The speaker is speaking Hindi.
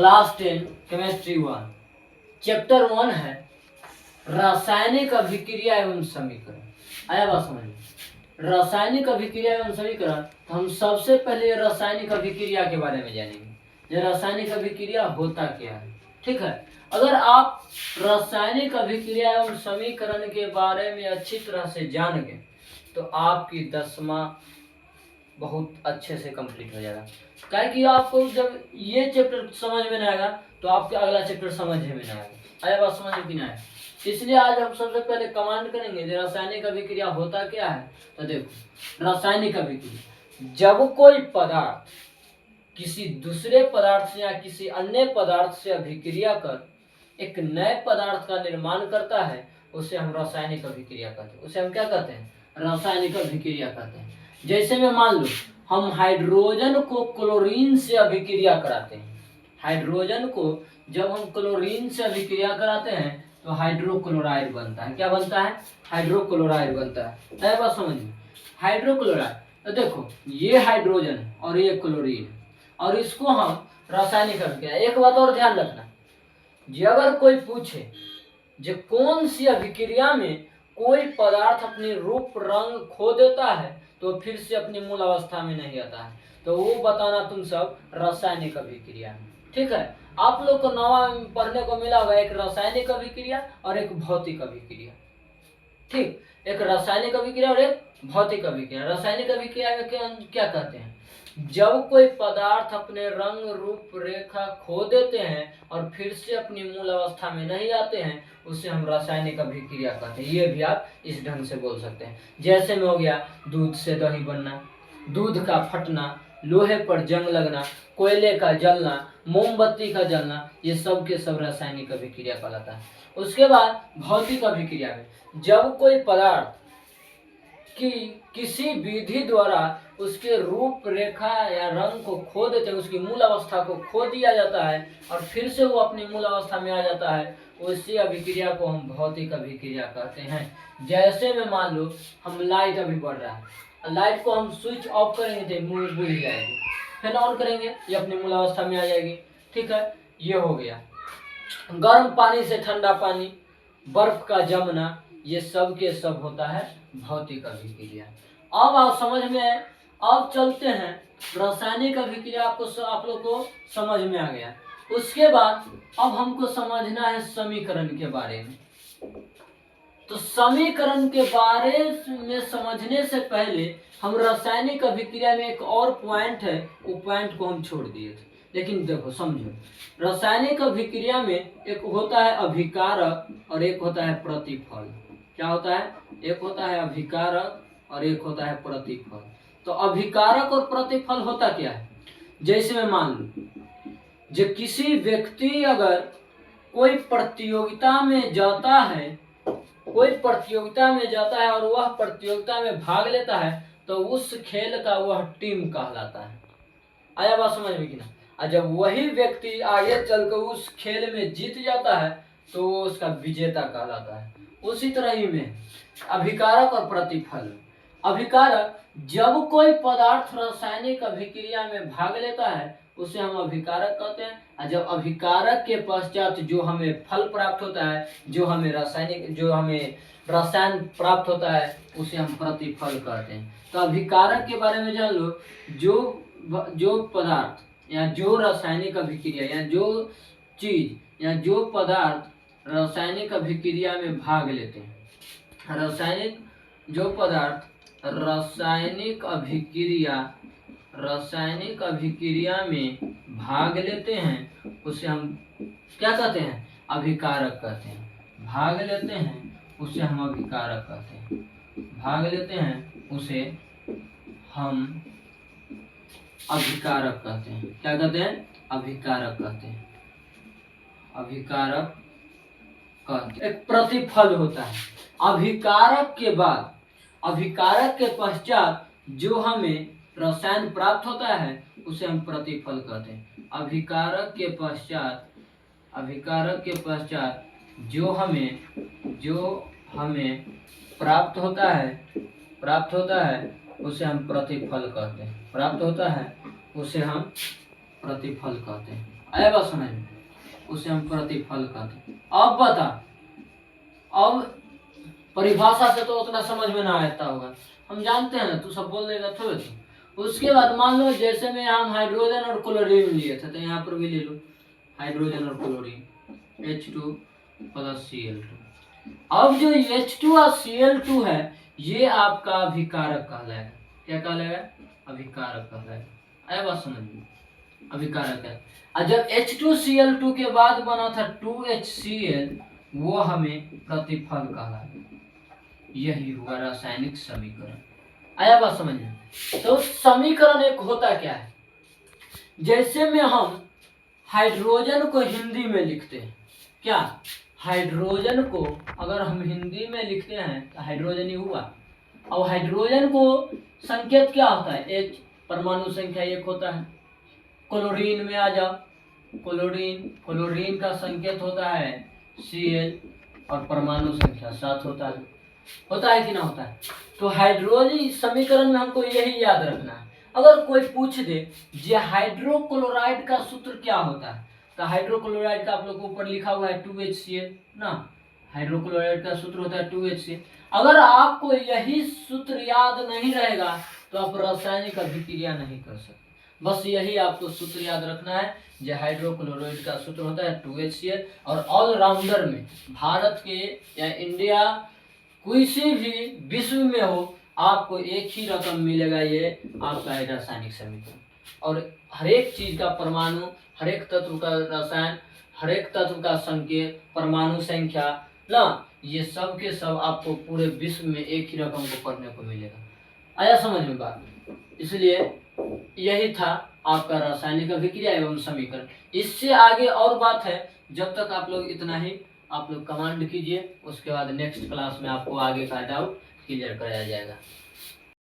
क्लास 10 केमिस्ट्री 1 चैप्टर 1 है रासायनिक अभिक्रिया एवं समीकरण। आया बात समझ में? रासायनिक अभिक्रिया एवं समीकरण, तो हम सबसे पहले रासायनिक अभिक्रिया के बारे में जानेंगे। ये रासायनिक अभिक्रिया होता क्या है, ठीक है। अगर आप रासायनिक अभिक्रिया एवं समीकरण के बारे में अच्छी तरह से जान गए तो आपकी 10वां बहुत अच्छे से कंप्लीट हो जाएगा। क्या कि आपको जब ये चैप्टर समझ में नहीं आएगा तो आपके अगला चैप्टर समझ में नहीं आएगा। आया बात समझ में कि नहीं आया? इसलिए आज हम सबसे पहले कमांड करेंगे रासायनिक अभिक्रिया होता क्या है। तो देखो, रासायनिक अभिक्रिया, जब कोई पदार्थ किसी दूसरे पदार्थ से या किसी अन्य पदार्थ से अभिक्रिया कर एक नए पदार्थ का निर्माण करता है, उसे हम रासायनिक अभिक्रिया कहते हैं। उसे हम क्या कहते हैं? रासायनिक अभिक्रिया कहते हैं। जैसे में मान लो हम हाइड्रोजन को क्लोरीन से अभिक्रिया कराते हैं। हाइड्रोजन को जब हम क्लोरीन से अभिक्रिया कराते हैं तो हाइड्रोक्लोराइड बनता है। क्या बनता है? हाइड्रोक्लोराइड बनता है। बात समझिए, हाइड्रोक्लोराइड। तो देखो, ये हाइड्रोजन है और ये क्लोरीन है, और इसको हम रासायनिक अभिक्रिया। एक बात और ध्यान रखना, जी अगर कोई पूछे जो कौन सी अभिक्रिया में कोई पदार्थ अपनी रूप रंग खो देता है तो फिर से अपनी मूल अवस्था में नहीं आता है, तो वो बताना तुम सब रासायनिक अभिक्रिया, ठीक है। आप लोग को नवा पढ़ने को मिला होगा, एक रासायनिक अभिक्रिया और एक भौतिक अभिक्रिया, ठीक। एक रासायनिक अभिक्रिया और एक भौतिक अभिक्रिया। रासायनिक अभिक्रिया में क्या कहते हैं? जब कोई पदार्थ अपने रंग रूप रेखा खो देते हैं और फिर से अपनी मूल अवस्था में नहीं आते हैं, उसे हम रासायनिक अभिक्रिया कहते हैं। ये भी आप इस ढंग से बोल सकते हैं। जैसे में हो गया दूध से दही बनना, दूध का फटना, लोहे पर जंग लगना, कोयले का जलना, मोमबत्ती का जलना, ये सब के सब रासायनिक अभिक्रिया कहलाता है। उसके बाद भौतिक अभिक्रिया में जब कोई पदार्थ कि किसी विधि द्वारा उसके रूप रेखा या रंग को खो देते हैं, उसकी मूल अवस्था को खो दिया जाता है और फिर से वो अपनी मूल अवस्था में आ जाता है, उसी अभिक्रिया को हम भौतिक अभिक्रिया कहते हैं। जैसे में मान लो हम लाइट अभी बढ़ रहा है, लाइट को हम स्विच ऑफ करेंगे तो बुझ जाएगी, फिर ऑन करेंगे ये अपनी मूल अवस्था में आ जाएगी, ठीक है। ये हो गया। गर्म पानी से ठंडा पानी, बर्फ का जमना, ये सब के सब होता है भौतिक अभिक्रिया। अब आप समझ में, अब चलते हैं रासायनिक अभिक्रिया। आप लोग को समझ में आ गया। उसके बाद अब हमको समझना है समीकरण के बारे में। तो समीकरण के बारे में समझने से पहले हम रासायनिक अभिक्रिया में एक और पॉइंट है, वो पॉइंट को हम छोड़ दिए थे। लेकिन देखो समझो, रासायनिक अभिक्रिया में एक होता है अभिकारक और एक होता है प्रतिफल। क्या होता है? एक होता है अभिकारक और एक होता है प्रतिफल। तो अभिकारक और प्रतिफल होता क्या है? जैसे मैं मान लूं जो किसी व्यक्ति अगर कोई प्रतियोगिता में जाता है, कोई प्रतियोगिता में जाता है और वह प्रतियोगिता में भाग लेता है, तो उस खेल का वह टीम कहलाता है। आया बात समझ में कि ना? और जब वही व्यक्ति आगे चलकर उस खेल में जीत जाता है तो वो उसका विजेता कहलाता है। उसी तरह ही में अभिकारक और प्रतिफल। अभिकारक, जब कोई पदार्थ रासायनिक अभिक्रिया में भाग लेता है उसे हम अभिकारक कहते हैं, और जब अभिकारक के पश्चात जो हमें फल प्राप्त होता है, जो हमें रसायन प्राप्त होता है, उसे हम प्रतिफल कहते हैं। तो अभिकारक के बारे में जान लो, जो पदार्थ या जो रासायनिक अभिक्रिया या जो चीज या जो पदार्थ रासायनिक अभिक्रिया में भाग लेते हैं, जो पदार्थ रासायनिक अभिक्रिया में भाग लेते हैं उसे हम क्या कहते हैं? अभिकारक कहते हैं। भाग लेते हैं उसे हम अभिकारक कहते हैं। भाग लेते हैं उसे हम अभिकारक कहते हैं। क्या कहते हैं? अभिकारक कहते हैं। अभिकारक कहते हैं। एक प्रतिफल होता है। अभिकारक के बाद, अभिकारक के पश्चात जो हमें रसायन प्राप्त होता है उसे हम प्रतिफल कहते हैं। अभिकारक के पश्चात जो हमें प्राप्त होता है उसे हम प्रतिफल कहते हैं। प्राप्त होता है उसे हम प्रतिफल कहते हैं। आया बात समझ में, उसे हम प्रतिफल कहते हैं। अब बता, अब परिभाषा से तो उतना समझ में ना आता होगा, हम जानते हैं ना, तू सब बोल देगा थोड़े तो। उसके बाद मान लो जैसे में हम हाइड्रोजन और क्लोरीन लिए थे, तो यहाँ पर भी ले लो हाइड्रोजन और क्लोरीन H2 प्लस Cl2। अब जो H2 और Cl2 है ये आपका अभिकारक कहलाएगा। क्या कहलाएगा? अभिकारक कहलाएगा। आया बात समझ में, अभिकारक है। और जब H2Cl2 के बाद बना था 2HCl, वो हमें प्रतिफल कहलाएगा। यही हुआ रासायनिक समीकरण। आया बात समझ में? तो समीकरण एक होता क्या है, जैसे में हम हाइड्रोजन को हिंदी में लिखते हैं, क्या हाइड्रोजन को अगर हम हिंदी में लिखते हैं तो हाइड्रोजन ही हुआ। अब हाइड्रोजन को संकेत क्या होता है? H, परमाणु संख्या 1 होता है। क्लोरीन में आ जाओ, क्लोरीन का संकेत होता है Cl और परमाणु संख्या 7 होता है कि ना होता है? तो हाइड्रोजन समीकरण में हमको यही याद रखना है। अगर कोई पूछ दे जे हाइड्रोक्लोराइड का सूत्र क्या होता है, तो हाइड्रोक्लोराइड का आप लोग को ऊपर लिखा हुआ है 2HCl ना, हाइड्रोक्लोराइड का सूत्र होता है 2HCl। अगर आपको यही सूत्र याद नहीं रहेगा तो आप रासायनिक अभिक्रिया नहीं कर सकते। बस यही आपको सूत्र याद रखना है, जो हाइड्रोक्लोराइड का सूत्र होता है 2HCl। और ऑलराउंडर में भारत के या इंडिया किसी भी विश्व में हो, आपको एक ही रकम मिलेगा, ये आपका है रासायनिक समीकरण। और हर एक चीज का परमाणु, हर एक तत्व का रसायन, हर एक तत्व का संकेत, परमाणु संख्या ना, ये सब के सब आपको पूरे विश्व में एक ही रकम को पढ़ने को मिलेगा। आया समझ में बात? इसलिए यही था आपका रासायनिक अभिक्रिया एवं समीकरण। इससे आगे और बात है, जब तक आप लोग इतना ही आप लोग कमांड कीजिए, उसके बाद नेक्स्ट क्लास में आपको आगे का डाउट क्लियर कराया जाएगा।